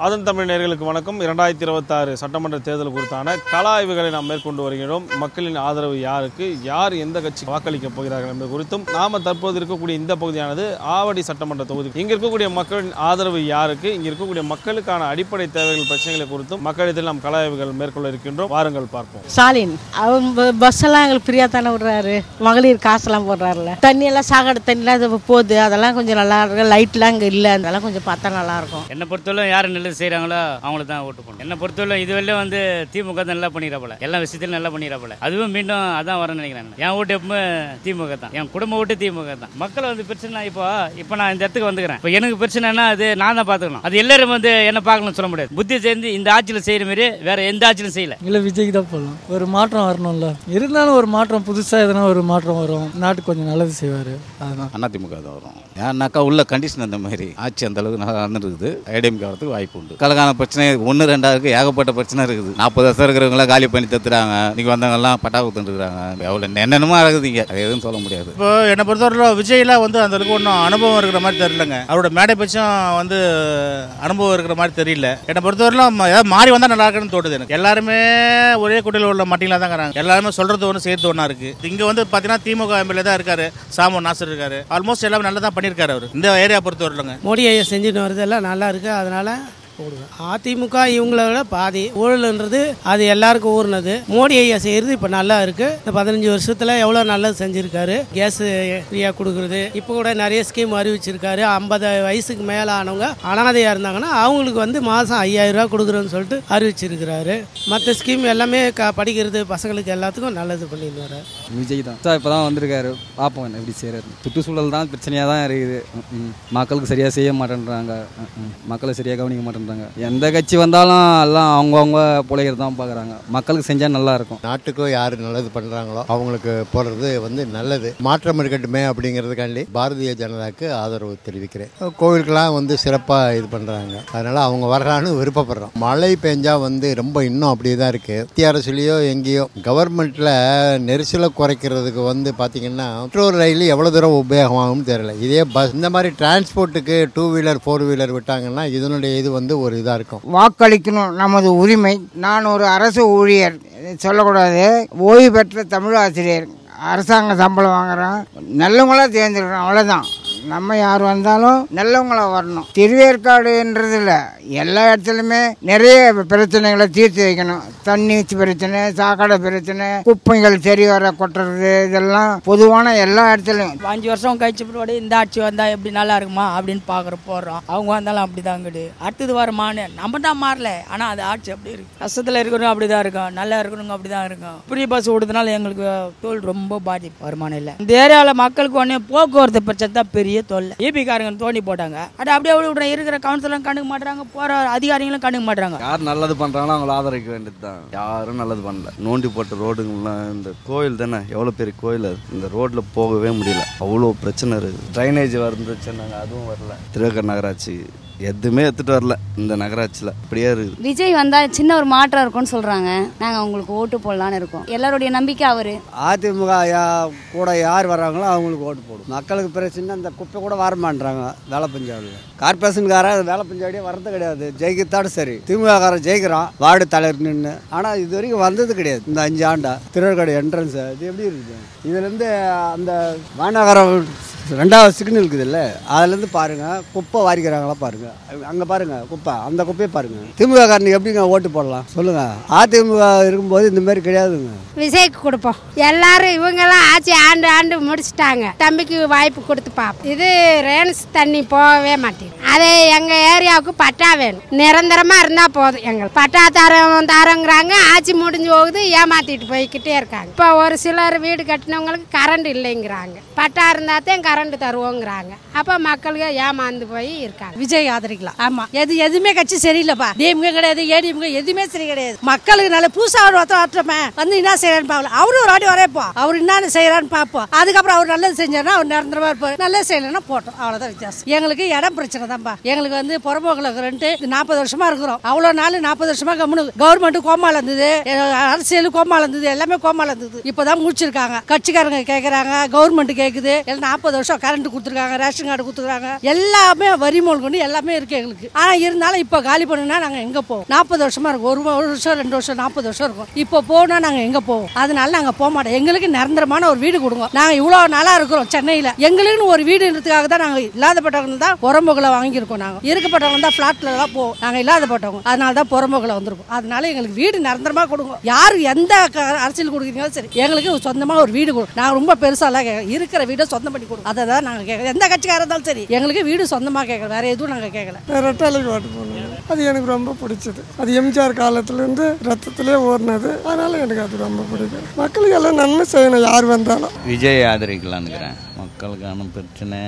ஆதன் தமிழ் நேயர்களுக்கு வணக்கம். 2026 சட்டமன்ற தேர்தல் குறித்தான கள ஆய்வுகளை நாம் மேற்கொண்டு வருகிறோம். மக்களின் ஆதரவு யாருக்கு, யார் எந்த கட்சி வாக்களிக்கப் போகிறார்கள் என்பது குறித்தும் நாம தற்போது இருக்கக்கூடிய இந்த பகுதியானது ஆவடி சட்டமன்ற தொகுதி. இங்க இருக்கக்கூடிய மக்களின் ஆதரவு யாருக்கு, இங்க இருக்கக்கூடிய மக்களுக்கான அடிப்படை தேவைகள் பிரச்சனைகளை குறித்தும் மக்களிடத்தில் நாம் கள ஆய்வுகள் மேற்கொள்ள இருக்கின்றோம். வாருங்கள் பார்ப்போம். ஸ்டாலின் பஸ் எல்லாம் எங்களுக்கு ஃப்ரீயா தானே விடுறாரு, மகளிர் காசெல்லாம் போடுறாருல, தண்ணி எல்லாம் சாக்கடை தண்ணிலாம் போகுது, அதெல்லாம் கொஞ்சம் நல்லா இருக்கு. லைட்லாம் இங்கே இல்லை, அதெல்லாம் கொஞ்சம் பார்த்தா நல்லா இருக்கும். என்னை பொறுத்தவரை யார் நல்லது செய்கிறாங்களோ அவங்களுக்கு தான் ஓட்டு போடணும். என்னை பொறுத்தவரை இதுவரையிலும் வந்து திமுக தான் நல்லா பண்ணிடுறாப்புல, எல்லா விஷயத்திலும் நல்லா பண்ணிடுறாப்புல. அதுவும் மீண்டும் அதான் வரேன்னு நினைக்கிறேன். என் ஓட்டு எப்பவுமே திமுக தான், என் குடும்ப ஓட்டு திமுக தான். மக்களை வந்து பிரச்சனை இப்போ நான் இந்த இடத்துக்கு வந்துக்கிறேன். இப்போ எனக்கு பிரச்சனைனா அது நான் தான் பார்த்துக்கணும். அது எல்லாரும் வந்து என்ன பார்க்கணும்னு சொல்ல முடியாது. புத்தி சேர்ந்து இந்த ஆட்சியில் செய்கிற மாதிரி வேற எந்த ஆட்சியிலும் செய்யல. இல்லை, விஜய்க்கு தான் போடலாம். ஒரு மாற்றம் வரணும்ல, இருந்தாலும் ஒரு மாற்றம், புதுசாக எதனா ஒரு மாற்றம் வரும், நாட்டுக்கு கொஞ்சம் நல்லது செய்வார். அதுதான் அதிமுக தான் வரும். ஏன்னாக்கா உள்ள கண்டிஷன் அந்த மாதிரி ஆட்சி அந்த அளவுக்கு நல்லா நடந்துருக்குது. ஐடிஎம்கே வரதுக்கு வாய்ப்பு உண்டு. கலகான பிரச்சனை 1-2 இருக்கு, ஏகப்பட்ட பிரச்சனை இருக்குது. 40 வருஷம் இருக்கிறவங்களாம் காலி பண்ணி தத்துறாங்க. இன்னைக்கு வந்தவங்கலாம் பட்டா கொடுத்துருக்காங்க. எவ்வளோ என்னென்னமோ இருக்குதுங்க, அது எதுவும் சொல்ல முடியாது. இப்போ என்னை பொறுத்தவரை விஜய்லாம் வந்து அந்த அளவுக்கு ஒன்றும் அனுபவம் இருக்கிற மாதிரி தெரியலங்க. அவரோட மேடை பட்சம் வந்து அனுபவம் இருக்கிற மாதிரி தெரியல. என்னை பொறுத்தவரையிலும் ஏதாவது மாறி வந்தால் நல்லா இருக்குன்னு தோணுது எனக்கு. எல்லாருமே ஒரே குட்டியில் உள்ள மட்டிங்களா தான் இருக்கிறாங்க. எல்லாருமே சொல்றது ஒன்று செய்யறது ஒன்றா இருக்கு. இங்கே வந்து பார்த்தீங்கன்னா திமுக எம்எல்ஏ தான் இருக்காரு, சாமு நாசர் இருக்காரு. ஆல்மோஸ்ட் எல்லாமே நல்லா தான் பண்ணியிருக்காரு அவர். இந்த ஏரியா பொறுத்தவரையிலங்க மோடி ஐயா செஞ்சுட்டு வரதெல்லாம் நல்லா இருக்கு. அதனால அதிமுக இவங்கள விட பாதி ஊழல்ன்றது அது எல்லாருக்கும் ஊர்னது. மோடி ஐயா செய்யறது இப்ப நல்லா இருக்கு. இந்த 15 வருஷத்துல எவ்வளவு நல்லது செஞ்சிருக்காரு. கேஸ் ஃப்ரீயா கொடுக்கறது, இப்ப கூட நிறைய ஸ்கீம் அறிவிச்சிருக்காரு. 50 வயசுக்கு மேல ஆனவங்க அனாதையா இருந்தாங்கன்னா அவங்களுக்கு வந்து மாசம் 5000 ரூபாய் கொடுக்குறோன்னு சொல்லிட்டு அறிவிச்சிருக்கிறாரு. மற்ற ஸ்கீம் எல்லாமே படிக்கிறது பசங்களுக்கு எல்லாத்துக்கும் நல்லது பண்ணிட்டு வர விஜய் தான் சார். இப்பதான் வந்திருக்காரு, பார்ப்போம் எப்படி செய்யறாரு. சுற்றுச்சூழல் தான் பிரச்சனையா தான் இருக்குது. மக்களுக்கு சரியா செய்ய மாட்டேன்றாங்க, மக்களை சரியா கவனிக்க மாட்டேன். எந்த கட்சி வந்தாலும் எல்லாம் அவங்கவுங்க பிழைக்கிறது தான் பார்க்குறாங்க. மக்களுக்கு செஞ்சால் நல்லா இருக்கும். நாட்டுக்கும் யார் நல்லது பண்ணுறாங்களோ அவங்களுக்கு போடுறது வந்து நல்லது. மாற்றம் இருக்கட்டுமே அப்படிங்கிறதுக்காண்டி பாரதிய ஜனதாக்கு ஆதரவு தெரிவிக்கிறேன். கோவிலுக்கெல்லாம் வந்து சிறப்பாக இது பண்ணுறாங்க, அதனால அவங்க வர்றான்னு விருப்பப்படுறோம். மழை பெஞ்சா வந்து ரொம்ப இன்னும் அப்படியே தான் இருக்குது. மத்திய அரசுலேயோ எங்கேயோ கவர்மெண்ட்டில் நெரிசலை குறைக்கிறதுக்கு வந்து பார்த்தீங்கன்னா மெட்ரோ ரயில் எவ்வளோ தூரம் உபயோகமாகும்னு தெரியல. இதே பஸ் இந்த மாதிரி டிரான்ஸ்போர்ட்டுக்கு 2 வீலர் 4 வீலர் விட்டாங்கன்னா இதனுடைய இது வந்து ஒரு இதா இருக்கும். வாக்களிக்கணும் நமது உரிமை. நான் ஒரு அரசு ஊழியர், சொல்லக்கூடாது, ஓய்வு பெற்ற தமிழ் ஆசிரியர், அரசாங்க சம்பளம் வாங்குறேன். நல்லவங்களா தேர்ந்தெடுக்கணும், அவ்வளோதான். நம்ம யார் வந்தாலும் நல்லவங்களா வரணும். திருவேற்காடுன்றது இல்லை, எல்லா இடத்துலையுமே நிறைய பிரச்சனைகளை தீர்த்து வைக்கணும். தண்ணி பிரச்சனை, சாக்கடை பிரச்சனை, குப்பைகள் சரி வர கொட்டுறது, இதெல்லாம் பொதுவான எல்லா இடத்துலையும். 5 வருஷம் கழிச்சு பிறகு இந்த ஆட்சி வந்தா எப்படி நல்லா இருக்குமா அப்படின்னு பாக்குற போறோம். அவங்க வந்தாலும் அப்படிதான் கிடையாது. அடுத்தது வருமானு நம்ம தான் மாறல, ஆனா அது ஆட்சி அப்படி இருக்கு. கஷ்டத்துல இருக்கிறவங்க அப்படிதான் இருக்கும், நல்லா இருக்கிறவங்க அப்படிதான் இருக்கும். ஃப்ரீ பஸ் ஓடுறதுனால எங்களுக்கு தோல் ரொம்ப பாதிப்பு. வருமானம் இல்லை. இந்த ஏரியாவில் மக்களுக்கு ஒன்னே போக்குவரத்து பிரச்சனை தான் பெரிய தொல்லை. ஏபி காரங்க தோண்டி போட்டாங்க, அது அப்படியே விட இருக்கிற கவுன்சிலரும் கண்டுக்க மாட்டாங்க, போற அதிகாரிகளும் கண்டுக்க மாட்டாங்க. யார் நல்லது பண்றாங்களோ அவங்களை ஆதரிக்க வேண்டியது தான். யாரும் நல்லது பண்ணல. நோண்டி போட்ட ரோடுங்கெல்லாம், இந்த கோயில் தானே, எவ்வளோ பெரிய கோயில் அது, இந்த ரோட்ல போகவே முடியல, அவ்வளோ பிரச்சனை இருக்குது. ட்ரைனேஜ் வந்துச்சுன்னாங்க, அதுவும் வரல. திருவேற்காடு நகராட்சி எதுவுமே எடுத்துட்டு வரல இந்த நகராட்சியில், அப்படியே இருக்குது. விஜய் வந்தா சின்ன ஒரு மாற்றம் இருக்கும்னு சொல்றாங்க. நாங்க அவங்களுக்கு ஓட்டு போடலான்னு இருக்கோம். எல்லாருடைய நம்பிக்கை அவரு. அதிமுக கூட யார் வர்றாங்களோ அவங்களுக்கு ஓட்டு போடும். மக்களுக்கு பிரச்சனை அந்த குப்பை கூட வர மாட்டாங்க. வேலை பஞ்சாவில் கார்பரேஷனுக்காரன் வேலை பஞ்சாவடியே வர்றது கிடையாது. ஜெயிக்கத்தாடு சரி, திமுக காரன் ஜெயிக்கிறான் வார்டு தலைவர் நின்று, ஆனா இது வரைக்கும் வந்தது கிடையாது. இந்த 5 ஆண்டா திருவேற்காடு என்ட்ரன்ஸ் இது எப்படி இருக்குது? இதுல இருந்து அந்த மாநகரம் 2வது சிக்னல் இருக்குது இல்லை, அதுலேருந்து பாருங்க குப்பை வாரிக்கிறாங்களா பாருங்க. அங்கே பாருங்க குப்பை, அந்த குப்பையை பாருங்க. திமுக காரனுக்கு எப்படிங்க ஓட்டு போடலாம் சொல்லுங்க? அதிமுக இருக்கும்போது இந்த மாதிரி கிடையாதுங்க. விஜய்க்கு கொடுப்போம். எல்லாரும் இவங்கெல்லாம் ஆட்சி ஆண்டு முடிச்சுட்டாங்க. தம்பிக்கு வாய்ப்பு கொடுத்து பார்ப்போம். இது ரேன்ஸ் தண்ணி போகவே மாட்டேங்குது. அது எங்க ஏரியாவுக்கு பட்டா வேணும், நிரந்தரமா இருந்தா போதும். எங்களுக்கு பட்டா தரங்கிறாங்க, ஆட்சி முடிஞ்சு போகுது, ஏமாத்திட்டு போய்கிட்டே இருக்காங்க. இப்போ ஒரு சிலர் வீடு கட்டினவங்களுக்கு கரண்ட் இல்லைங்கிறாங்க, பட்டா இருந்தா தான் கரண்ட் தருவோங்கிறாங்க. அப்ப மக்களுக்கு ஏமாந்து போய் இருக்காங்க. விஜய் ஆதரிக்கலாம். ஆமா, எதுவுமே கட்சி சரியில்லைப்பா. டிஎம்கே கிடையாது, ஏடிஎம்கே எதுவுமே சரி கிடையாது. மக்களுக்கு நல்ல புதுசா ஒரு ஒருத்தமே வந்து என்ன செய்யறான்னு பாக்கலாம். அவரு ஒரு வாட்டி வரைப்போம், அவர் என்ன செய்யறான்னு பார்ப்போம். அதுக்கப்புறம் அவர் நல்லது செஞ்சாருன்னா அவர் நிரந்தரமா இருப்பாரு, நல்லது செய்யலன்னா போட்டோம், அவ்வளவுதான் வித்தியாசம். எங்களுக்கு இடம் பிரச்சனை தான்ப்பா. எங்களுக்கு வந்து புறம்போக்குல 40 வருஷமா இருக்கிறோம். அவ்வளவு நாள் 40 வருஷமா கவர்மெண்ட் கோமால இருந்தது, அரசியல் கோமால இருந்தது, எல்லாமே கோமால இருந்தது. இப்பதான் முடிச்சிருக்காங்க. கட்சிக்காரங்க கேட்கறாங்க, கவர்மெண்ட் கேக்குது. 40 வருஷம் வருஷம் கரண்ட் கொடுத்துருக்காங்க, ரேஷன் கார்டு கொடுத்துருக்காங்க, எல்லாமே வரி மூலம் கொண்டு எல்லாமே இருக்கு எங்களுக்கு. ஆனால் இருந்தாலும் இப்போ காலி பண்ணுனா நாங்கள் எங்கே போவோம்? 40 வருஷமா இருக்கும், ஒரு வருஷம் 2 வருஷம் 40 வருஷம் இருக்கும். இப்போ போனால் நாங்கள் எங்கே போவோம்? அதனால நாங்கள் போக மாட்டோம். எங்களுக்கு நிரந்தரமான ஒரு வீடு கொடுங்க. நாங்கள் இவ்வளோ நாளாக இருக்கிறோம் சென்னையில், எங்களுக்குன்னு ஒரு வீடுன்றதுக்காக தான் நாங்கள் இல்லாதப்பட்டவங்க தான் புறம்புகளை வாங்கியிருக்கோம். நாங்கள் இருக்கப்பட்டவங்க தான் ஃப்ளாட்டில் தான் போவோம், நாங்கள் இல்லாதப்பட்டவங்க. அதனால தான் புறம்புகளை வந்திருக்கோம். அதனால எங்களுக்கு வீடு நிரந்தரமாக கொடுங்க. யார் எந்த அரசியல் கொடுக்குறீங்களோ சரி, எங்களுக்கு சொந்தமாக ஒரு வீடு கொடுக்கும். நாங்கள் ரொம்ப பெருசாலாம் இருக்கிற வீடை சொந்தம் பண்ணி கொடுக்கும். அதை தான் நாங்கள் கேட்கல. எந்த கட்சிக்காரர் இருந்தாலும் சரி, எங்களுக்கு வீடு சொந்தமாக கேட்கல, வேற எதுவும் நாங்கள் கேட்கல. ரெட்டாலைக்கு ஓட்டு போடணும். அது எனக்கு ரொம்ப பிடிச்சது. அது எம்ஜிஆர் காலத்துலேருந்து ரத்தத்திலே ஓடினது. அதனால எனக்கு அது ரொம்ப பிடிக்கும். மக்களுக்கு எல்லாம் நன்மை செய்யணும் யார் வந்தாலும். விஜய் ஆதரிக்கலான்னுக்கிறேன். மக்களுக்கான பிரச்சனை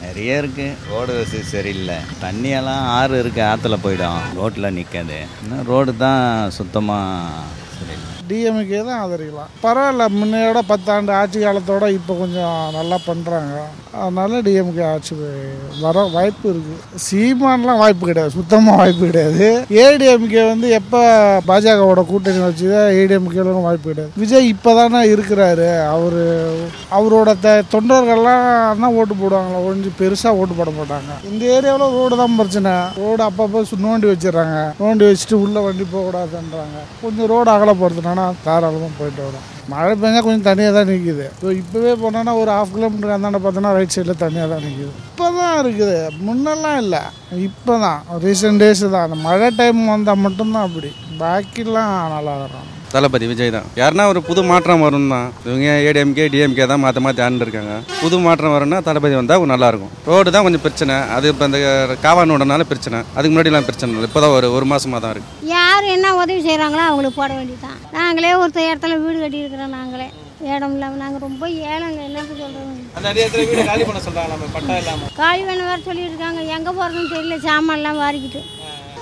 நிறைய இருக்கு. ரோடு வசதி சரியில்லை, தண்ணியெல்லாம் ஆறு இருக்கு, ஆற்றுல போயிடும், ரோட்டில் நிற்காது. இன்னும் ரோடு தான் சுத்தமாக சரியில்லை. டிஎம்கே தான் ஆதரிக்கலாம். பரவாயில்ல, முன்னையோட 10 ஆண்டு ஆட்சி காலத்தோட இப்போ கொஞ்சம் நல்லா பண்ணுறாங்க. அதனால டிஎம்கே ஆட்சி வர வாய்ப்பு இருக்குது. சீமான்லாம் வாய்ப்பு கிடையாது, சுத்தமாக வாய்ப்பு கிடையாது. ஏடிஎம்கே வந்து எப்போ பாஜகவோட கூட்டணி வச்சுதான் ஏடிஎம்கேலும் வாய்ப்பு கிடையாது. விஜய் இப்போ தானே இருக்கிறாரு. அவரோட தொண்டர்கள்லாம் தான் ஓட்டு போடுவாங்களா, ஒழிஞ்சு பெருசாக ஓட்டு போட மாட்டாங்க. இந்த ஏரியாவில் ரோடு தான் பிரச்சனை. ரோடு அப்பப்போ நோண்டி வச்சிடறாங்க, நோண்டி வச்சுட்டு உள்ளே வண்டி போகக்கூடாதுன்றாங்க. கொஞ்சம் ரோடு அகலப்படுத்தினா தாராளமாக போயிட்டு வரும். மழை பெஞ்சா கொஞ்சம் தனியாக தான் நிற்கிது. இப்போவே போனோன்னா ஒரு 1/2 கிலோமீட்டர் அந்தாண்ட பார்த்தோன்னா ரைட் சைடில் தனியாக தான் நிற்கிது. இப்போ தான் இருக்குது, முன்னெல்லாம் இல்லை. இப்போ தான் ரீசெண்ட் டேஸு தான். அந்த மழை டைம் வந்தால் மட்டும்தான் அப்படி, பாக்கிலாம் நல்லா வரும். தளபதி விஜய் தான். யாருன்னா ஒரு புது மாற்றம் வரும் தான். இவங்க ஏடிஎம்கே டிஎம்கே தான் மாற்றி ஆண்டுருக்காங்க. புது மாற்றம் வரும்னா தளபதி வந்தால் நல்லாயிருக்கும். ரோடு தான் கொஞ்சம் பிரச்சனை. அது இப்போ இந்த காவானோடனால பிரச்சனை. அதுக்கு முன்னாடிலாம் பிரச்சனை இல்லை. இப்போ தான் ஒரு மாதமாக தான் இருக்குது. யார் என்ன உதவி செய்கிறாங்களோ அவங்களுக்கு போட வேண்டியதான். நாங்களே ஒரு இடத்துல வீடு கட்டியிருக்கிறோம். நாங்களே இடம் இல்லாமல் நாங்கள் ரொம்ப ஏழைங்க. என்னன்னு சொல்கிறோம்? காலி பண்ண சொல்கிறாங்க, பட்டா இல்லாமல் காலி பண்ண வேறு சொல்லியிருக்காங்க. எங்கே போகிறதுன்னு தெரியல, சாமான்லாம் வாரிக்கிட்டு.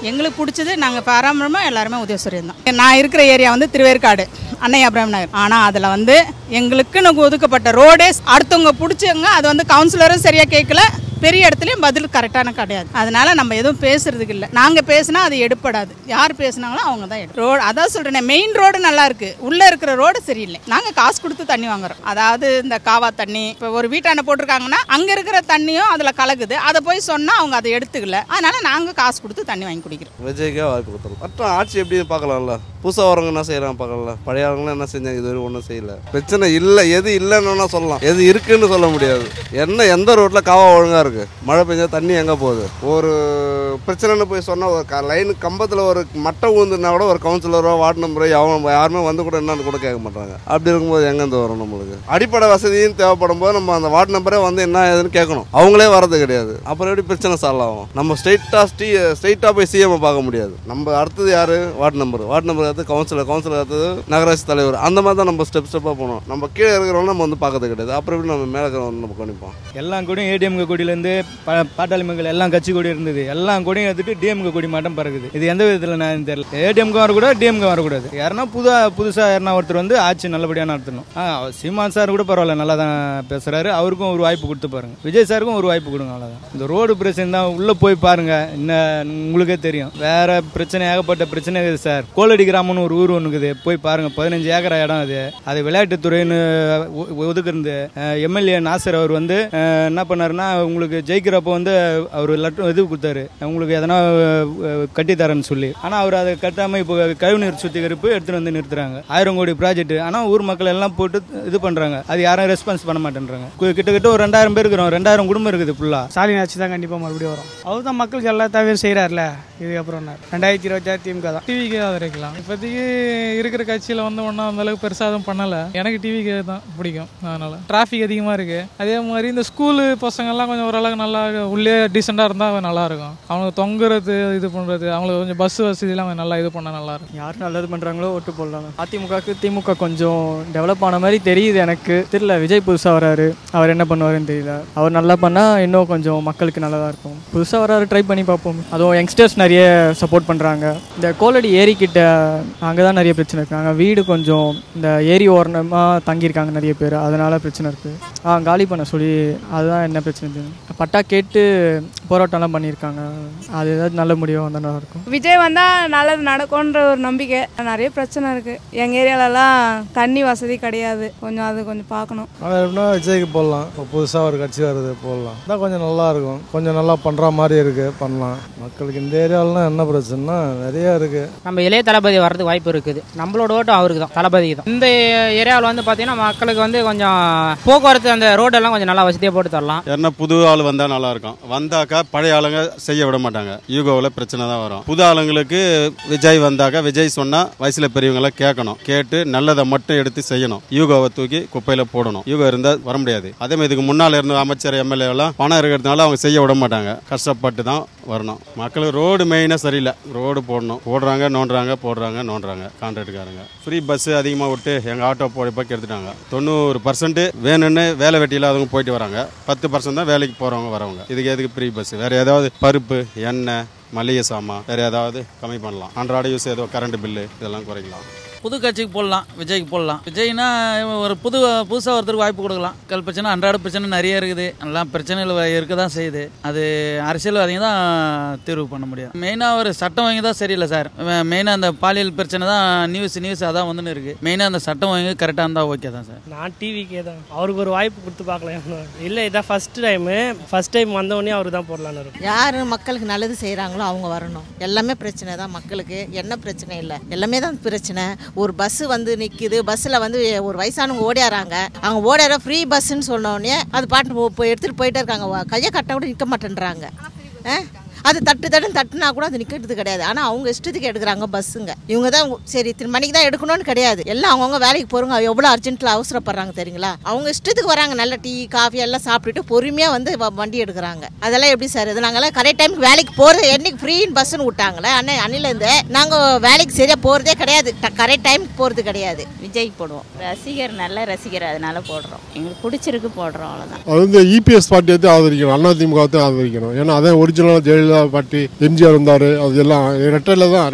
எங்களுக்கு பிடிச்சது நாங்கள் பாரம்பரியமாக எல்லாருமே உதயசூரியன் தான். நான் இருக்கிற ஏரியா வந்து திருவேற்காடு, அன்னை அப்ராம் நகர். ஆனால் அதில் வந்து எங்களுக்குன்னு ஒதுக்கப்பட்ட ரோடே அடுத்தவங்க பிடிச்சவங்க, அது வந்து கவுன்சிலரும் சரியாக கேட்கல, பெரிய இடத்துலையும் பதில் கரெக்டான கிடையாது. அதனால நம்ம எதுவும் பேசுறதுக்கு இல்லை. நாங்கள் பேசினா அது எடுப்படாது. யார் பேசினாங்களோ அவங்க தான் ரோடு. அதான் சொல்கிறேன், மெயின் ரோடு நல்லா இருக்கு, உள்ளே இருக்கிற ரோடு சரியில்லை. நாங்கள் காசு கொடுத்து தண்ணி வாங்குறோம். அதாவது இந்த காவா தண்ணி இப்போ ஒரு வீட்டாண்ட போட்டிருக்காங்கன்னா அங்கே இருக்கிற தண்ணியும் அதில் கலக்குது. அதை போய் சொன்னால் அவங்க அதை எடுத்துக்கல. அதனால நாங்கள் காசு கொடுத்து தண்ணி வாங்கி குடிக்கிறோம். விஜய்க்கே வாய்ப்பு கொடுத்துரும். மற்ற ஆட்சி எப்படி பார்க்கலாம்ல. புதுசாக வரவங்க என்ன செய்யறாங்க பார்க்கல, பழைய ஆளுங்களும் என்ன செஞ்சாங்க, இதுவரை ஒன்றும் செய்யல. பிரச்சனை இல்லை, எது இல்லைன்னு சொல்லலாம், எது இருக்குன்னு சொல்ல முடியாது. எந்த ரோட்டில் காவா ஒழுங்காக இருக்கு, மழை பெஞ்சா தண்ணி எங்கே போகுது. ஒரு பிரச்சனைன்னு போய் சொன்னால் ஒரு லைனு கம்பத்தில் ஒரு மட்டை ஊந்துனா கூட ஒரு கவுன்சிலரோ வார்டு நம்பரோ யாருமே வந்து கூட என்னன்னு கூட கேட்க மாட்டாங்க. அப்படி இருக்கும்போது எங்கேருந்து வரும் நம்மளுக்கு? அடிப்படை வசதியும் தேவைப்படும் போது நம்ம அந்த வார்டு நம்பரே வந்து என்ன ஏதுன்னு கேட்கணும். அவங்களே வரது கிடையாது. அப்புறம் எப்படி பிரச்சனை சால்வ் ஆகும்? நம்ம ஸ்ட்ரெயிட்டாக போய் சிஎம் பார்க்க முடியாது. நம்ம அடுத்தது யார்? வார்டு நம்பர் அடுத்து கவுன்சிலர் அடுத்தது நகராட்சி தலைவர். அந்த மாதிரி தான் நம்ம ஸ்டெப்பாக போகணும். நம்ம கீழே இருக்கிறவங்க நம்ம வந்து பார்க்கறது கிடையாது. அப்புறம் எப்படி நம்ம மேலே இருக்கிறவங்க நம்ம கணிப்போம்? எல்லாம் கூடயும் ஏடிஎம்கே கொடியிலேருந்து பாட்டாளி மக்கள் எல்லாம் கட்சி கொடி இருந்தது. எல்லாம் கூடயும் எடுத்துட்டு டிஎம்கே கொடி மட்டும் பறக்குது. இது எந்த விதத்தில் நான் தெரியல. ஏடிஎம்கே வரக்கூடாது, டிஎம்கே வரக்கூடாது. யாருன்னா புதுசாக யாருன்னா ஒருத்தர் வந்து ஆட்சி நல்லபடியாக நடத்தணும். சீமான் சார் கூட பரவாயில்ல, நல்லா தான் பேசுகிறாரு. அவருக்கும் ஒரு வாய்ப்பு கொடுத்து பாருங்க. விஜய் சாருக்கும் ஒரு வாய்ப்பு கொடுங்க. அவ்வளோதான். இந்த ரோடு பிரச்சனை தான். உள்ளே போய் பாருங்க, இன்னும் உங்களுக்கே தெரியும். வேற பிரச்சனை, ஏகப்பட்ட பிரச்சனை இருக்குது சார். கோலடி கிராமம்னு ஒரு ஊர் ஒன்று இருக்குது, போய் பாருங்க. 15 ஏக்கர் இடம் அது விளையாட்டுத்துறைன்னு ஒதுக்குறது. எம்எல்ஏ நாசர் அவர் வந்து என்ன பண்ணாருன்னா, உங்களுக்கு ஜெயிக்கிறப்போ வந்து அவர் இது கொடுத்தாரு, உங்களுக்கு எதனா கட்டித்தரேன்னு சொல்லி. ஆனால் அவர் அதை கட்டாமல் இப்போ கழிவுநீர் சுத்திகரிப்பு எடுத்துட்டு வந்து நிறுத்துறாங்க. 1000 கோடி ப்ராஜெக்ட். ஆனால் ஊர் மக்கள் எல்லாம் போட்டு இது பண்றாங்க. அது யாரும் ரெஸ்பான்ஸ் பண்ண மாட்டேன்றாங்க. கிட்டத்தட்ட ஒரு 2000 பேர் இருக்கிறோம், 2000 குடும்பம் இருக்குது ஃபுல்லா. ஸ்டாலின் ஆட்சி தான் கண்டிப்பாக மறுபடியும் வரும். அவர் தான் மக்களுக்கு எல்லா தேவையும் செய்கிறார்ல. இதுக்கப்புறம் 2026 திமுக தான். டிவிக்கே ஆதரிக்கலாம். இப்போதைக்கு இருக்கிற கட்சியில் வந்து ஒன்றும் அந்த அளவுக்கு பெருசாக எதுவும் பண்ணலை. எனக்கு டிவிக்கே தான் பிடிக்கும். அதனால டிராஃபிக் அதிகமாக இருக்கு. அதே மாதிரி இந்த ஸ்கூலு பசங்கள்லாம் கொஞ்சம் ஓரளவுக்கு நல்லா உள்ளே டீசெண்டாக இருந்தால் நல்லா இருக்கும். அவங்க தொங்குறது இது பண்ணுறது, அவங்களுக்கு கொஞ்சம் பஸ் வசதியெல்லாம் கொஞ்சம் நல்லா இது பண்ணால் நல்லா இருக்கும். யார் நல்லது பண்ணுறாங்களோ ஓட்டு போடலாம். அதிமுகவுக்கு திமுக கொஞ்சம் டெவலப் ஆன மாதிரி தெரியுது எனக்கு. தெரியல, விஜய் புதுசாக வராரு, அவர் என்ன பண்ணுவாருன்னு தெரியல. அவர் நல்லா பண்ணால் இன்னும் கொஞ்சம் மக்களுக்கு நல்லதாக இருக்கும். புதுசாக வராரு, ட்ரை பண்ணி பார்ப்போம். அதுவும் யங்ஸ்டர்ஸ் நிறைய சப்போர்ட் பண்ணுறாங்க. இந்த கோலடி ஏரிக்கிட்ட அங்கே தான் நிறைய பிரச்சனை இருக்குது. அங்கே வீடு கொஞ்சம் இந்த ஏரி ஓரணமாக தங்கியிருக்காங்க நிறைய பேர், அதனால் பிரச்சனை இருக்குது. காலி பண்ண சொல்லி அதுதான் என்ன பிரச்சனை. பட்டா கேட்டு போராட்டம்லாம் பண்ணியிருக்காங்க. அது ஏதாவது நல்ல முடிவு வந்தால் நல்லாயிருக்கும். விஜய் வந்தால் நல்லது நடக்கும்ன்ற ஒரு நம்பிக்கை. நிறைய பிரச்சனை இருக்குது. எங்கள் ஏரியாலலாம் தண்ணி வசதி கிடையாது. அது கொஞ்சம் பார்க்கணும். அது எப்படின்னா விஜய்க்கு போடலாம். இப்போ புதுசாக ஒரு கட்சி வருது, போடலாம். அதான் கொஞ்சம் நல்லாயிருக்கும். கொஞ்சம் நல்லா பண்ணுற மாதிரி இருக்குது, பண்ணலாம். மக்களுக்கு இந்த ஏரியாவிலாம் என்ன பிரச்சனைனா நிறையா இருக்குது. நம்ம இளைய தளபதி வர்றதுக்கு வாய்ப்பு இருக்குது. நம்மளோட ஓட்டம் அவருக்கு தான், தளபதிக்கு தான். இந்த ஏரியாவில் வந்து பார்த்தீங்கன்னா மக்களுக்கு வந்து கொஞ்சம் போக்குவரத்து அந்த ரோடெல்லாம் கொஞ்சம் நல்லா வசதியாக போட்டு தரலாம். யாருன்னா புது ஆள் வந்தால் நல்லா இருக்கும். வந்தாக்கா பழைய ஆளுங்க செய்ய விட மாட்டாங்க. யூகோவில் பிரச்சனை தான் வரும். புது ஆளுங்களுக்கு விஜய் வந்தாக்கா விஜய் சொன்னா வயசுல பெரியவங்களை கேட்கணும். கேட்டு நல்லதை மட்டும் எடுத்து செய்யணும். யூகோவை தூக்கி குப்பையில போடணும். யூகோ இருந்தா வர முடியாது. அதே மாதிரி இதுக்கு முன்னால் இருந்த அமைச்சர் எம்எல்ஏ எல்லாம் பணம் இருக்கிறதுனால அவங்க செய்ய விட மாட்டாங்க. கஷ்டப்பட்டு தான் வரணும். மக்களுக்கு ரோடு மெயினாக சரியில்லை. ரோடு போடணும். போடுறாங்க, நோண்டுறாங்க, போடுறாங்க, நோண்டுறாங்க. கான்ட்ராக்டுக்காரங்க ஃப்ரீ பஸ் அதிகமாக விட்டு எங்கள் ஆட்டோ போய் எடுத்துட்டாங்க. 90% வேணும்னு வேலை வெட்டியில் அதுங்க போயிட்டு வராங்க. 10% தான் வேலைக்கு போகிறவங்க வரவங்க. இதுக்கு எதுக்கு ஃப்ரீ பஸ்? வேறு ஏதாவது பருப்பு, எண்ணெய், மளிகை சாமான் வேறு ஏதாவது கம்மி பண்ணலாம். அன்றாட யூஸ் ஏதோ கரண்ட் பில்லு இதெல்லாம் குறைக்கலாம். புது கட்சிக்கு போடலாம், விஜய்க்கு போடலாம். விஜய்னா ஒரு புதுசாக ஒருத்தருக்கு வாய்ப்பு கொடுக்கலாம். கல் பிரச்சனை, அன்றாட பிரச்சனை நிறைய இருக்குது. எல்லாம் பிரச்சனைகள் இருக்க தான் செய்யுது. அது அரசியல்வாதிங்க தான் தீர்வு பண்ண முடியும். மெயினாக ஒரு சட்டம் வாங்கி தான் சரியில்லை சார். மெயினாக அந்த பாலியல் பிரச்சனை தான் நியூஸ் அதான் வந்துன்னு இருக்குது. மெயினாக அந்த சட்டம் வாங்கி கரெக்டாக இருந்தால் ஓகே தான் சார். நான் டிவிக்கே தான். அவருக்கு ஒரு வாய்ப்பு கொடுத்து பார்க்கலாம். இல்லை, இதான் ஃபர்ஸ்ட் டைம் வந்தோடனே அவரு தான் போடலான்னு இருக்கும். யார் மக்களுக்கு நல்லது செய்கிறாங்களோ அவங்க வரணும். எல்லாமே பிரச்சனை தான் மக்களுக்கு. என்ன பிரச்சனை இல்லை, எல்லாமே தான் பிரச்சனை. ஒரு பஸ் வந்து நிற்குது. பஸ்ஸில் வந்து ஒரு வயசானவங்க ஓடியாராங்க. அவங்க ஓடியார ஃப்ரீ பஸ்ஸுன்னு சொன்னோடனே அது பாட்டு எடுத்துகிட்டு போயிட்டே இருக்காங்க. கையை கட்ட கூட நிற்க மாட்டேன்றாங்க. அது தட்டுனா கூட அது நிற்கிறது கிடையாது. ஆனால் அவங்க இஷ்டத்துக்கு எடுக்கிறாங்க பஸ்ஸுங்க. இவங்க தான் சரி இத்தனை மணிக்கு தான் எடுக்கணும்னு கிடையாது. எல்லாம் அவங்கவுங்க வேலைக்கு போகிறவங்க எவ்வளோ அர்ஜென்ட்டில் அவசரப்படுறாங்க தெரியுங்களா? அவங்க இஷ்டத்துக்கு வராங்க. நல்ல டீ காஃபி எல்லாம் சாப்பிட்டுட்டு பொறுமையாக வந்து வண்டி எடுக்கிறாங்க. அதெல்லாம் எப்படி சார்? இது நாங்கள்லாம் கரெக்ட் டைமுக்கு வேலைக்கு போகிறது என்னைக்கு ஃப்ரீன்னு பஸ்ஸுன்னு விட்டாங்களே அன்னிலேருந்து நாங்கள் வேலைக்கு சரியாக போகிறதே கிடையாது. கரெக்ட் டைமுக்கு போகிறது கிடையாது. விஜய்க்கு போடுவோம். ரசிகர், நல்ல ரசிகர், அதனால போடுறோம். எங்களுக்கு பிடிச்சிருக்கு, போடுறோம், அவ்வளோதான். அது வந்து இபிஎஸ் பார்ட்டியை ஆதரிக்கணும், அதிமுக ஆதரிக்கணும். ஏன்னா அதான் ஒரிஜினலாக ஜெயலலிதா பார்ட்டி, எம்ஜிஆர் வந்தார். அது எல்லாம் ரெட்டில்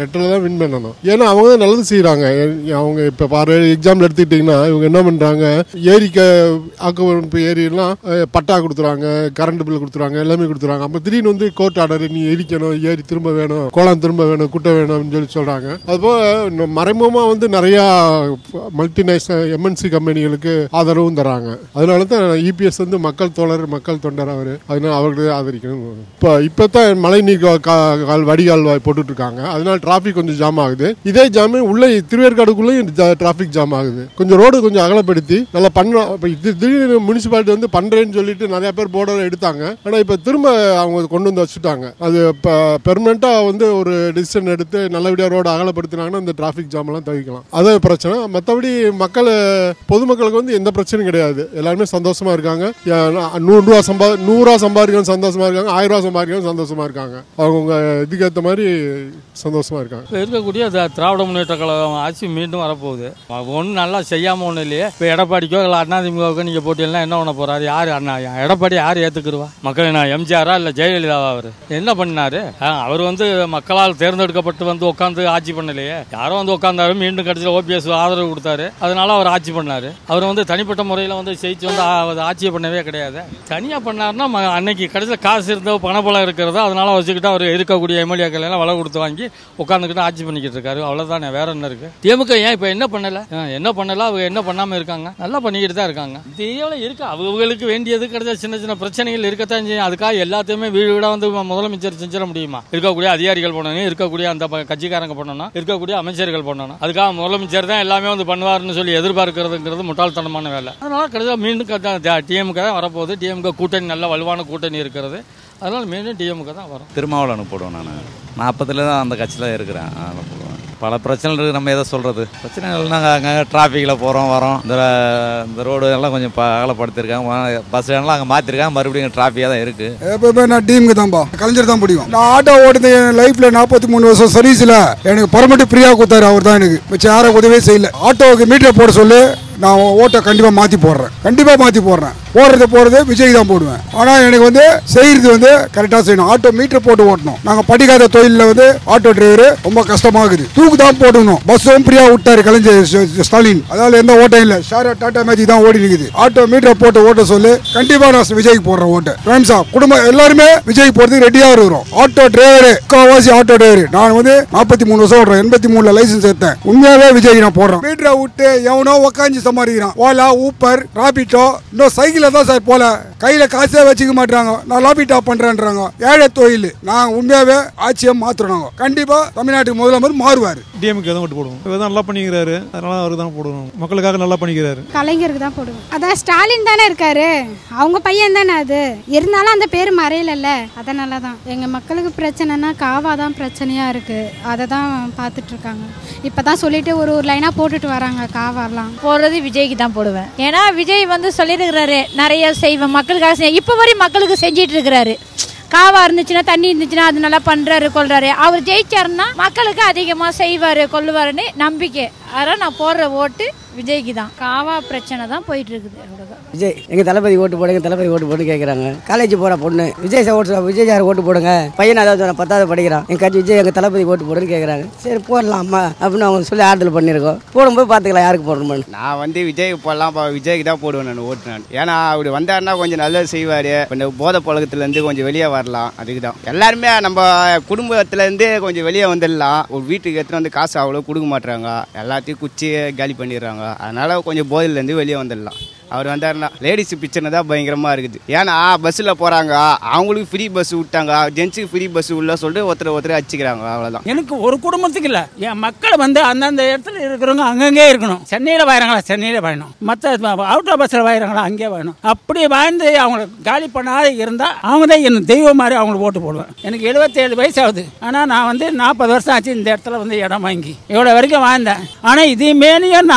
தான் வின் பண்ணணும். ஏன்னா அவங்க தான் நல்லது செய்கிறாங்க. அவங்க இப்போ பாரு எக்ஸாம்பிள் எடுத்துக்கிட்டிங்கன்னா இவங்க என்ன பண்ணுறாங்க, ஏரிக்கு ஆக்கிரமிப்பு ஏரியெல்லாம் பட்டா கொடுத்துறாங்க, கரண்ட் பில் கொடுத்துறாங்க, எல்லாமே கொடுத்துறாங்க. அப்போ திடீர்னு வந்து கோர்ட் ஆர்டர், நீ எரிக்கணும், ஏரி திரும்ப வேணும், கோலம் திரும்ப வேணும், குட்டை வேணும் அப்படின்னு சொல்கிறாங்க. அதுபோல் மறைமுகமாக வந்து நிறையா மல்டிநேஷனல் எம்என்சி கம்பெனிகளுக்கு ஆதரவும் தராங்க. அதனால தான் இபிஎஸ் வந்து மக்கள் தோழர், மக்கள் தொண்டர் அவர். அதனால அவர்களே ஆதரிக்கணும். இப்போ தான் மழை நீர் வடிகால் போட்டுட்டு இருக்காங்க. அதனால டிராபிக் கொஞ்சம் ஜாம் ஆகுது. இதே ஜாம் உள்ள திருவேற்காடுக்குள்ளேயும் டிராபிக் ஜாம் ஆகுது. கொஞ்சம் ரோடு கொஞ்சம் அகலப்படுத்தி நல்லா பண்ணலாம். திடீர்னு முனிசிபாலிட்டி வந்து பண்றேன்னு சொல்லிட்டு நிறைய பேர் போர்டர் எடுத்தாங்க. ஆனா இப்ப திரும்ப அவங்க கொண்டு வந்து வச்சுட்டாங்க. அது பெர்மனண்டா வந்து ஒரு டிசிஷன் எடுத்து நல்லபடியா ரோடு அகலப்படுத்தினாங்கன்னா இந்த டிராபிக் ஜாம் எல்லாம் தவிர்க்கலாம். அதே பிரச்சனை. மற்றபடி பொதுமக்களுக்கு வந்து எந்த பிரச்சனையும் கிடையாது. எல்லாருமே சந்தோஷமா இருக்காங்க. 100 ரூபா சம்பாதிக்கணும் சந்தோஷமா இருக்காங்க. 1000 ரூபா சம்பாதிக்கணும் சந்தோஷமா இருக்காங்க. அவங்க இதுக்கேற்ற மாதிரி சந்தோஷமா இருக்காங்க. இப்போ இருக்கக்கூடிய திராவிட முன்னேற்ற கழகம் ஆட்சி மீண்டும் வரப்போகுது. ஒன்றும் நல்லா செய்யாமல் ஒன்றும் இல்லையே. இப்போ எடப்பாடிக்கோ இல்லை அதிமுகவுக்கோ நீங்கள் போட்டியெல்லாம் என்ன பண்ண போறாரு? யார் எடப்பாடி யார் ஏற்றுக்குருவா? மக்கள் நான் எம்ஜிஆரா இல்லை ஜெயலலிதாவா? அவர் என்ன பண்ணாரு? அவர் வந்து மக்களால் தேர்ந்தெடுக்கப்பட்டு வந்து உட்காந்து ஆட்சி பண்ணலையே. யாரோ வந்து உட்காந்தாரு, மீண்டும் கடைசியில் ஓபிஎஸ் ஆதரவு கொடுத்தாரு. அதனால அவர் ஆட்சி பண்ணாரு. அவர் வந்து தனிப்பட்ட முறையில் வந்து ஜெயிச்சு வந்து ஆட்சியை பண்ணவே கிடையாது. தனியாக பண்ணாருன்னா அன்னைக்கு கடைசியில் காசு இருந்தோ பணபலம் இருக்கிறதோ அதனால வச்சுக்கிட்டு அவர் இருக்கக்கூடிய எம்எல்ஏக்கள் எல்லாம் விலை கொடுத்து வாங்கி உட்காந்துக்கிட்டு ஆட்சி பண்ணிக்கிட்டு இருக்காரு. அவ்வளவுதானே, வேற என்ன இருக்கு? திமுக ஏன் இப்ப என்ன பண்ணல? அவங்க என்ன பண்ணாம இருக்காங்க? நல்லா பண்ணிக்கிட்டு தான் இருக்காங்க. இது இருக்கு. அவங்களுக்கு வேண்டியது கிடைச்ச சின்ன சின்ன பிரச்சனைகள் இருக்கத்தான் செய்யும். அதுக்காக எல்லாத்தையுமே வீடு வீடா வந்து முதலமைச்சர் செஞ்சிட முடியுமா? இருக்கக்கூடிய அதிகாரிகள் பண்ணணும், இருக்கக்கூடிய அந்த கட்சிக்காரங்க பண்ணணும், இருக்கக்கூடிய அமைச்சர்கள் பண்ணணும். அதுக்காக முதலமைச்சர் தான் எல்லாமே வந்து பண்ணுவாருன்னு சொல்லி எதிர்பார்க்கிறதுங்கிறது முட்டாள்தனமான வேலை. அதனால கடைசியாக மீண்டும் டிஎம்கே தான் வரப்போகுது. டிஎம்கே கூட்டணி நல்ல வலுவான கூட்டணி இருக்கிறது. அதனால மீண்டும் டிஎம்கே தான் வரும். திருமாவளவனுக்கு போடுவேன். நான் 40 தான் அந்த கட்சியில் இருக்கிறேன். அதனால் போடுவேன். பல பிரச்சனை இருக்குது. நம்ம எதை சொல்கிறது? பிரச்சனைகள் நாங்கள் அங்கே டிராஃபிக்கில் போகிறோம் வரோம். இந்த ரோடு எல்லாம் கொஞ்சம் அகலப்படுத்திருக்காங்க. பஸ் ஸ்டாண்ட்லாம் அங்கே மாற்றிருக்காங்க. மறுபடியும் டிராஃபிக்காக தான் இருக்குது. எப்பவுமே நான் டீமுக்கு தான்ப்பா, கலைஞர் தான் பிடிக்கும். நான் ஆட்டோ ஓடுது என் லைஃப்பில் 43 வருஷம் சர்வீஸில் எனக்கு பர்மிட் ஃப்ரீயாக கொடுத்தாரு. அவர் தான் எனக்கு மிச்சம் யாரும் உதவியே செய்யல. ஆட்டோவுக்கு மீட்டர் போட சொல்லி நான் ஓட்டை கண்டிப்பாக மாற்றி போடுறேன். போடுறது விஜய் தான் போடுவேன். ஆனால் எனக்கு வந்து செய்கிறது வந்து கரெக்டாக செய்யணும். ஆட்டோ மீட்டர் போட்டு ஓட்டணும். நாங்கள் படிக்காத தொழிலில் வந்து ஆட்டோ டிரைவர் ரொம்ப கஷ்டமாகுது. தூக்கு தான் போடணும். பஸ்ஸும் ஃப்ரீயாக விட்டாரு கலைஞர் ஸ்டாலின். அதாவது எந்த ஓட்டம் இல்லை. ஷாரா டாடா மேஜிக் தான் ஓடி இருக்குது. ஆட்டோ மீட்டர் போட்டு ஓட்ட சொல்லு. கண்டிப்பாக நான் விஜய்க்கு போடுறேன் ஓட்டு. ஃப்ரெண்ட்ஸா குடும்பம் எல்லாருமே விஜய்க்கு போகிறதுக்கு ரெடியாக இருக்கிறோம். ஆட்டோ டிரைவரு முக்கால்வாசி ஆட்டோ டிரைவர். நான் வந்து 43 வருஷம் ஓடுறேன். 83 லைசன்ஸ் எடுத்தேன். உண்மையாவே விஜய் நான் போடுறேன். மீட்டரை விட்டு எவனோ உக்காஞ்சி சம்பாதிக்கிறான். ஓலா ஊப்பர் ராபிட்டோ இன்னும் சைக்கிள் தான் சார் போல கையில காசே வச்சுக்க மாட்டாங்க. நான் லாபிட்டா பண்றேன்றாங்க. ஏழை தொழில். நான் உண்மையாவே ஆட்சியை மாத்துறோம். கண்டிப்பா தமிழ்நாட்டுக்கு முதலமைச்சர் மாறுவார். டிஎம்கே தான் ஓட்டு போடுவோம். இவர் தான் நல்லா பண்ணிக்கிறாரு. அதனால அவருக்கு தான் போடுவோம். மக்களுக்காக நல்லா பண்ணிக்கிறாரு. கலைஞருக்கு தான் போடுவோம். அதான் ஸ்டாலின் தானே இருக்காரு. அவங்க பையன் தானே அது. இருந்தாலும் அந்த பேர் மறையலல்ல. அதனால தான் எங்க மக்களுக்கு பிரச்சனைனா காவா தான் பிரச்சனையா இருக்கு. அதை தான் பார்த்துட்டு இருக்காங்க. இப்பதான் சொல்லிட்டு ஒரு லைனா போட்டுட்டு வராங்க. காவாலாம் போடுறது விஜய்க்கு தான் போடுவேன். ஏன்னா விஜய் வந்து சொல்லியிருக்கிறாரு நிறைய செய்வேன் மக்களுக்காக. இப்போ வரை மக்களுக்கு செஞ்சிட்டு இருக்கிறாரு. காவா இருந்துச்சுன்னா தண்ணி இருந்துச்சுன்னா அது நல்லா பண்றாரு கொள்றாரு. அவர் ஜெயிச்சாருன்னா மக்களுக்கு அதிகமா செய்வாரு கொள்ளுவாருன்னு நம்பிக்கை. அதனால நான் போடுற ஓட்டு விஜய்க்கு தான். காவா பிரச்சனை தான் போயிட்டு இருக்குது. அவ்வளோதான். விஜய் எங்க தளபதி ஓட்டு போடுங்க, தளபதி ஓட்டு போட்டு கேட்குறாங்க. காலேஜ் போற பொண்ணு விஜய் விஜய் சார் ஓட்டு போடுங்க. பையன் அதாவது 10வது படிக்கிறான். எங்க கட்சி விஜய் எங்க தளபதி ஓட்டு போடுன்னு கேட்குறாங்க. சரி போடலாம் அம்மா அப்படின்னு அவங்க சொல்லி ஆறுதல் பண்ணியிருக்கோம். போடும்போது பார்த்துக்கலாம் யாருக்கு போடணும்னு. நான் வந்து விஜய்க்கு போடலாம். விஜய்க்கு தான் போடுவேன் நான் ஓட்டு. நான் ஏன்னா அப்படி வந்தாருன்னா கொஞ்சம் நல்லது செய்வார். கொஞ்சம் போதை பழக்கத்துலேருந்து கொஞ்சம் வெளியே வரலாம். அதுக்கு தான் எல்லாருமே நம்ம குடும்பத்துலேருந்து கொஞ்சம் வெளியே வந்துடலாம். ஒரு வீட்டுக்கு எடுத்துகிட்டு வந்து காசு அவ்வளோ கொடுக்க மாட்டுறாங்க. எல்லாத்தையும் குச்சி காலி பண்ணிடுறாங்க. அதனால கொஞ்சம் போதையிலேருந்து வெளியே வந்துடலாம். அவர் வந்தாருன்னா லேடிஸ் பிரச்சனை தான் பயங்கரமாக இருக்குது. ஏன்னா பஸ்ஸில் போகிறாங்க, அவங்களுக்கு ஃப்ரீ பஸ் விட்டாங்க, ஜென்ஸுக்கு ஃப்ரீ பஸ் உள்ள சொல்லிட்டு ஒருத்தர் அடிச்சுக்கிறாங்க. அவ்வளோதான். எனக்கு ஒரு குடும்பத்துக்கு இல்லை, என் மக்கள் வந்து அந்தந்த இடத்துல இருக்கிறவங்க அங்கங்கே இருக்கணும். சென்னையில் வாயிறாங்களா சென்னையில் வாயணும், மற்ற அவுட்டர் பஸ்ஸில் வாயிறாங்களா அங்கே வாயணும். அப்படி வாழ்ந்து அவங்களை காலி பண்ணாத இருந்தால் அவங்க தான் என் தெய்வம் மாதிரி அவங்களுக்கு ஓட்டு போடுவேன். எனக்கு 77 வயசு ஆகுது. ஆனால் நான் வந்து 40 வருஷம் ஆச்சு இந்த இடத்துல வந்து இடம் வாங்கி இவ்வளோ வரைக்கும் வாழ்ந்தேன். ஆனால் இதேமேனியும்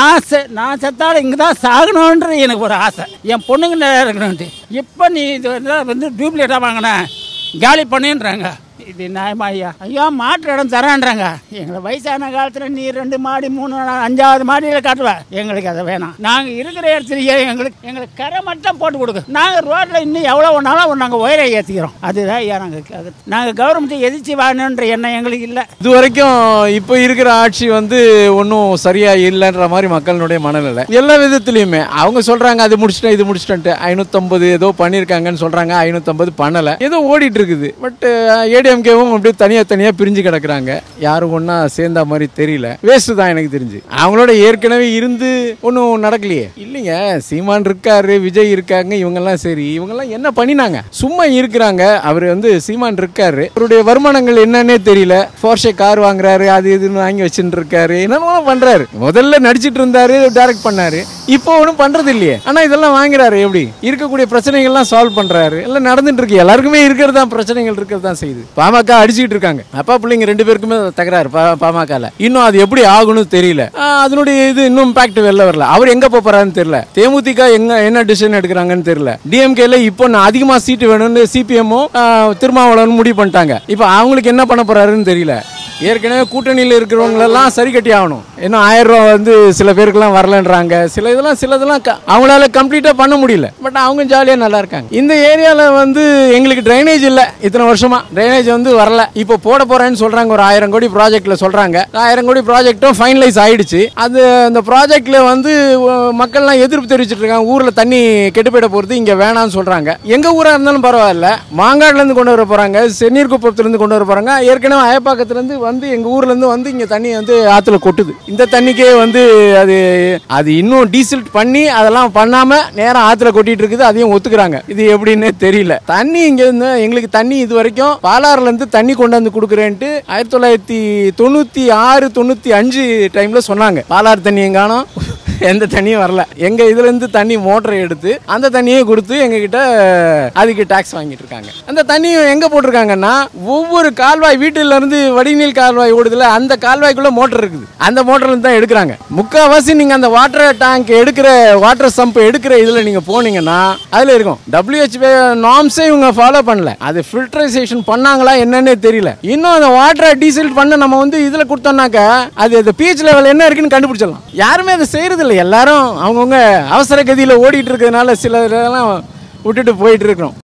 நான் செத்தாலும் இங்கே தான் சாகணுன்ற எனக்கு ஒரு ஆசை. என் பொண்ணுங்க நிறையா இருக்கணும்ட்டு. இப்போ நீ இது வந்து டூப்ளிகேட்டாக வாங்கின காலி பண்ணுன்றாங்க. இது நியாயமா ஐயா? ஐயா மாற்று இடம் தரான்றாங்க. எங்களை வயசான காலத்தில் நீ 2 மாடி 3 5வது மாடியில் காட்டுவேன். எங்களுக்கு அதை வேணாம். நாங்கள் இருக்கிற இடத்துலயே எங்களுக்கு கரை மட்டும் போட்டு கொடுக்கு. நாங்கள் ரோட்டில் இன்னும் எவ்வளோ ஒன்றாலும் நாங்கள் ஒயரை ஏற்றிக்கிறோம். அதுதான் ஐயா நாங்கள் கவர்மெண்ட்டை எதிர்த்து வாங்கணுன்ற எண்ணம் எங்களுக்கு இல்லை. இது வரைக்கும் இப்போ இருக்கிற ஆட்சி வந்து ஒன்றும் சரியா இல்லைன்ற மாதிரி மக்களுடைய மனநிலை எல்லா விதத்துலையுமே. அவங்க சொல்றாங்க அது முடிச்சுட்டேன் இது முடிச்சுட்டேன்ட்டு 550 ஏதோ பண்ணியிருக்காங்கன்னு சொல்றாங்க. 550 பண்ணலை, ஏதோ ஓடிட்டு இருக்குது. பட் ஏடிஎம்கேவும் அப்படியே தனியாக பிரிஞ்சு கிடக்குறாங்க. யாரும் ஒன்றா சேர்ந்த மாதிரி தெரியல. வேஸ்ட் தான் எனக்கு தெரிஞ்சு. அவங்களோட ஏற்கனவே இருந்து ஒன்றும் நடக்கலையே. இல்லைங்க, சீமான் இருக்காரு, விஜய் இருக்காங்க, இவங்கெல்லாம் சரி. இவங்கெல்லாம் என்ன பண்ணினாங்க? சும்மா இருக்கிறாங்க. அவர் வந்து சீமான் இருக்காரு, அவருடைய வருமானங்கள் என்னன்னே தெரியல. போர்ஷே கார் வாங்குறாரு, அது இதுன்னு வாங்கி வச்சுட்டு இருக்காரு, என்னென்ன பண்றாரு. முதல்ல நடிச்சிட்டு இருந்தாரு, டைரக்ட் பண்ணாரு, இப்போ ஒன்றும் பண்றது இல்லையே. ஆனா இதெல்லாம் வாங்குறாரு. எப்படி இருக்கக்கூடிய பிரச்சனைகள்லாம் சால்வ் பண்றாரு. எல்லாம் நடந்துட்டு இருக்கு. எல்லாருக்குமே இருக்கிறது தான் பிரச்சனைகள் இருக்கிறது தான் செய்யுது. பாமக அடிச்சுட்டு இருக்காங்க. அப்பா பிள்ளைங்க 2 பேருக்குமே தகராறு பாமகல. இன்னும் அது எப்படி ஆகணும்னு தெரியல. அதனுடைய இது இன்னும் இம்பாக்ட் வெளில வரல. அவர் எங்க போறாருன்னு தெரியல. தேமுதிக என்ன டிசிஷன் எடுக்கிறாங்கன்னு தெரியல. டிஎம்கேல இப்போ அதிகமா சீட்டு வேணும்னு சிபிஎம்மும் திருமாவளவன் முடிவு பண்ணிட்டாங்க. இப்போ அவங்களுக்கு என்ன பண்ண போறாருன்னு தெரியல. ஏற்கனவே கூட்டணியில் இருக்கிறவங்களெல்லாம் சரி கட்டி ஆகணும். இன்னும் 1000 ரூபா வந்து சில பேருக்குலாம் வரலன்றாங்க. சிலதெல்லாம் அவங்களால கம்ப்ளீட்டா பண்ண முடியல. பட் அவங்க ஜாலியா நல்லா இருக்காங்க. இந்த ஏரியால வந்து எங்களுக்கு டிரைனேஜ் இல்ல. இத்தனை வருஷமா டிரைனேஜ் வந்து வரல. இப்போ போட போறேன்னு சொல்றாங்க. ஒரு 1000 கோடி ப்ராஜெக்ட்ல சொல்றாங்க. 1000 கோடி ப்ராஜெக்டும் ஃபைனலைஸ் ஆயிடுச்சு. அது அந்த ப்ராஜெக்ட்ல வந்து மக்கள்லாம் எதிர்ப்பு தெரிவிச்சிட்டு இருக்காங்க. ஊர்ல தண்ணி கெட்டு போயிட போறது, இங்க வேணாம்னு சொல்றாங்க. எங்க ஊரா இருந்தாலும் பரவாயில்ல, மாங்காடுல இருந்து கொண்டு வர போறாங்க, சென்னீர் குப்பத்துல இருந்து கொண்டு வர போறாங்க. ஏற்கனவே அயப்பாக்கத்துல இருந்து வந்து எங்க ஊர்ல இருந்து வந்து இங்க தண்ணி வந்து ஆத்துல கொட்டுது. இந்த தண்ணிக்கே வந்து அது இன்னும் டீசல் பண்ணி அதெல்லாம் பண்ணாம நேரம் ஆத்துல கொட்டிட்டு இருக்குது. அதையும் ஒத்துக்கிறாங்க. இது எப்படின்னு தெரியல. தண்ணி இங்க இருந்து எங்களுக்கு தண்ணி இது வரைக்கும் பாலாறுல இருந்து தண்ணி கொண்டாந்து கொடுக்குறேன்ட்டு 1996 95 டைம்ல சொன்னாங்க. பாலாறு தண்ணி எங்கானோ எந்த தண்ணியும் வரல. எங்க இதுல இருந்து தண்ணி மோட்டரை எடுத்து அந்த தண்ணியை கொடுத்து எங்க கிட்ட அதுக்கு டாக்ஸ் வாங்கிட்டு இருக்காங்க. அந்த தண்ணியும் எங்க போட்டிருக்காங்கன்னா, ஒவ்வொரு கால்வாய் வீட்டுல இருந்து வடிநீர் கால்வாய் ஓடுதுல, அந்த கால்வாய்க்குள்ள மோட்டர் இருக்குது. அந்த மோட்டர்ல இருந்து தான் எடுக்கிறாங்க. முக்கால்வாசி நீங்க அந்த வாட்டர் டேங்க் எடுக்கிற வாட்டர் சம்ப் எடுக்கிற இதுல நீங்க போனீங்கன்னா அதுல இருக்கும். WHO நார்ம்ஸே இவங்க ஃபாலோ பண்ணல. அது ஃபில்டரைசேஷன் பண்ணாங்களா என்னன்னே தெரியல. இன்னும் அந்த வாட்டரை டீசல் பண்ண நம்ம வந்து இதுல கொடுத்தோம்னாக்க அது pH லெவல் என்ன இருக்குன்னு கண்டுபிடிச்சிடலாம். யாருமே அதை செய்யறது இல்லை, எல்லாரும் அவங்கவுங்க அவசர கதியில் ஓடிட்டு இருக்கிறதுனால சில இதெல்லாம் விட்டுட்டு போயிட்டு இருக்கிறோம்.